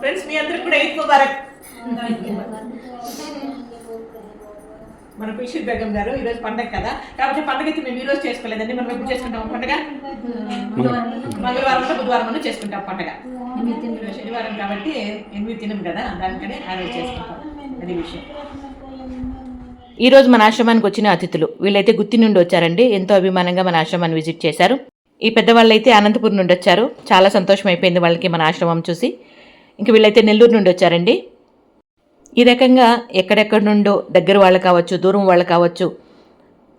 Friends మీ అందరికి కూడా ఈద్ ముబారక్. మన పిషిర్ బేగం గారు ఈరోజు పండగ కదా, కాబట్టి పండగకి మేము ఈరోజు చేసుకోలేదండి. మనం ఎప్పుడు చేసుకుంటాం పండగ? మంగళవారం బుధవారం చేసుకుంటాం పండగ. శనివారం కాబట్టి 8 తినం కదా, దానికనే ఆ రోజు చేసుకుంటాం. అది విషయం. ఈరోజు మన ఆశ్రమానికి వచ్చిన అతిథులు వీళ్ళైతే గుత్తి నుండి వచ్చారండి. ఎంతో అభిమానంగా మన ఆశ్రమాన్ని విజిట్ చేశారు. ఈ పెద్దవాళ్ళు అయితే అనంతపురం నుండి వచ్చారు. చాలా సంతోషం అయిపోయింది వాళ్ళకి మన ఆశ్రమం చూసి. ఇంక వీళ్ళైతే నెల్లూరు నుండి వచ్చారండి. ఈ రకంగా ఎక్కడెక్కడి నుండో దగ్గర వాళ్ళు కావచ్చు, దూరం వాళ్ళు కావచ్చు,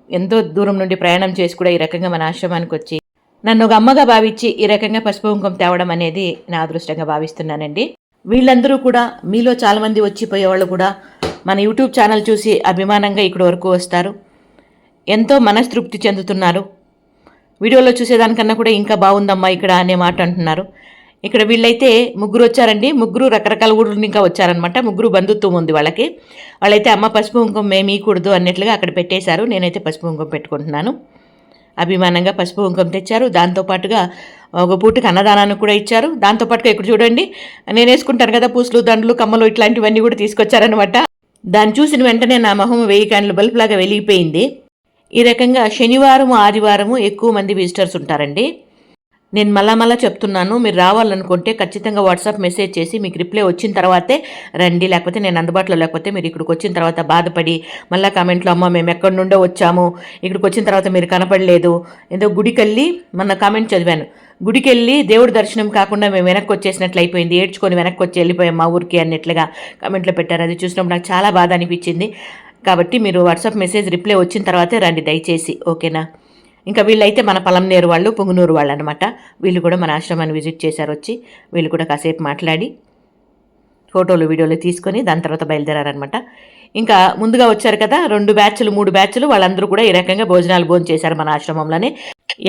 ఎంతో దూరం నుండి ప్రయాణం చేసి కూడా ఈ రకంగా మన ఆశ్రమానికి వచ్చి నన్ను ఒక అమ్మగా భావించి ఈ రకంగా పసుపు కుంకుమ తేవడం అనేది నా అదృష్టంగా భావిస్తున్నానండి. వీళ్ళందరూ కూడా మీలో చాలామంది వచ్చిపోయేవాళ్ళు కూడా మన యూట్యూబ్ ఛానల్ చూసి అభిమానంగా ఇక్కడి వరకు వస్తారు. ఎంతో మనస్తృప్తి చెందుతున్నారు. వీడియోలో చూసేదానికన్నా కూడా ఇంకా బాగుందమ్మా ఇక్కడ అనే మాట అంటున్నారు. ఇక్కడ వీళ్ళైతే ముగ్గురు వచ్చారండి. ముగ్గురు రకరకాల ఊళ్ళు ఇంకా వచ్చారనమాట. ముగ్గురు బంధుత్వం ఉంది వాళ్ళకి. వాళ్ళైతే అమ్మ పసుపు కుంకుమ మేము ఇయకూడదు అన్నట్లుగా అక్కడ పెట్టేశారు. నేనైతే పసుపు కుంకుమ పెట్టుకుంటున్నాను. అభిమానంగా పసుపు కుంకుమ తెచ్చారు. దాంతోపాటుగా ఒక పూటకి అన్నదానాన్ని కూడా ఇచ్చారు. దాంతోపాటుగా ఇక్కడ చూడండి, నేను వేసుకుంటాను కదా పూసలు, దండలు, కమ్మలు ఇట్లాంటివన్నీ కూడా తీసుకొచ్చారనమాట. దాన్ని చూసిన వెంటనే నా మొహం 1000 క్యాండిల్ బల్బులాగా వెలిగిపోయింది. ఈ రకంగా శనివారం ఆదివారము ఎక్కువ మంది విజిటర్స్ ఉంటారండి. నేను మళ్ళా చెప్తున్నాను, మీరు రావాలనుకుంటే ఖచ్చితంగా వాట్సాప్ మెసేజ్ చేసి మీకు రిప్లై వచ్చిన తర్వాతే రండి. లేకపోతే నేను అందుబాటులో లేకపోతే మీరు ఇక్కడికి వచ్చిన తర్వాత బాధపడి మళ్ళీ కామెంట్లో అమ్మ మేము ఎక్కడి నుండో వచ్చాము, ఇక్కడికి వచ్చిన తర్వాత మీరు కనపడలేదు, ఏదో గుడికెళ్ళి మొన్న కామెంట్ చదివాను, గుడికెళ్ళి దేవుడి దర్శనం కాకుండా మేము వెనక్కి వచ్చేసినట్లు అయిపోయింది, ఏడ్చుకొని వెనక్కి వచ్చి వెళ్ళిపోయాం మా ఊరికి అన్నట్లుగా కామెంట్లో పెట్టారు. అది చూసినప్పుడు నాకు చాలా బాధ అనిపించింది. కాబట్టి మీరు వాట్సాప్ మెసేజ్ రిప్లై వచ్చిన తర్వాతే రండి దయచేసి, ఓకేనా? ఇంకా వీళ్ళైతే మన పలంనేరు వాళ్ళు, పొంగునూరు వాళ్ళు అనమాట. వీళ్ళు కూడా మన ఆశ్రమాన్ని విజిట్ చేశారు. వచ్చి వీళ్ళు కూడా కాసేపు మాట్లాడి ఫోటోలు వీడియోలు తీసుకొని దాని తర్వాత బయలుదేరారనమాట. ఇంకా ముందుగా వచ్చారు కదా 2 బ్యాచ్లు 3 బ్యాచ్లు, వాళ్ళందరూ కూడా ఈ రకంగా భోజనం చేశారు మన ఆశ్రమంలోనే.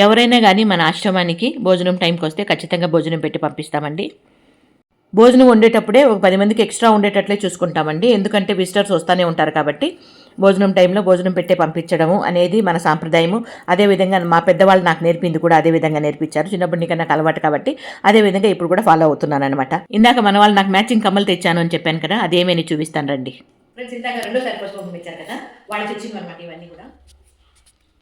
ఎవరైనా కానీ మన ఆశ్రమానికి భోజనం టైంకి వస్తే ఖచ్చితంగా భోజనం పెట్టి పంపిస్తామండి. భోజనం వండేటప్పుడే ఒక 10 మందికి ఎక్స్ట్రా ఉండేటట్లే చూసుకుంటామండి. ఎందుకంటే విజిటర్స్ వస్తూనే ఉంటారు కాబట్టి భోజనం టైంలో భోజనం పెట్టే పంపించడము అనేది మన సాంప్రదాయము. అదేవిధంగా మా పెద్దవాళ్ళు నాకు నేర్పింది కూడా అదే విధంగా నేర్పించారు. చిన్నప్పటి నుంచి నాకు అలవాటు కాబట్టి అదేవిధంగా ఇప్పుడు కూడా ఫాలో అవుతున్నాను అనమాట. ఇందాక మన వాళ్ళు నాకు మ్యాచింగ్ కమ్మలు తెచ్చాను అని చెప్పాను కదా, అదేమని చూపిస్తాను రండి. ఫ్రెండ్స్, ఇందాక 2సారి పసుపు ఇచ్చారు కదా, వాళ్ళు తెచ్చింది అనమాట.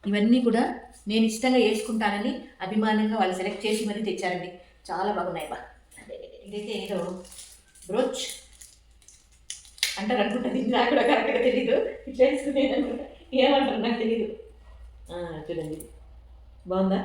ఇవన్నీ కూడా నేను ఇష్టంగా వేసుకుంటానని అభిమానంగా వాళ్ళు సెలెక్ట్ చేసి మరీ తెచ్చారండి. చాలా బాగున్నాయి బా. ఇదైతే ఏదో బ్రోచ్ అంటారు అనుకుంటా, నాకు కూడా కరెక్ట్గా తెలీదు. ఇట్లా వేసుకునేది అనుకుంటా, ఏమంటారు నాకు తెలీదు. చూడండి బాగుందా?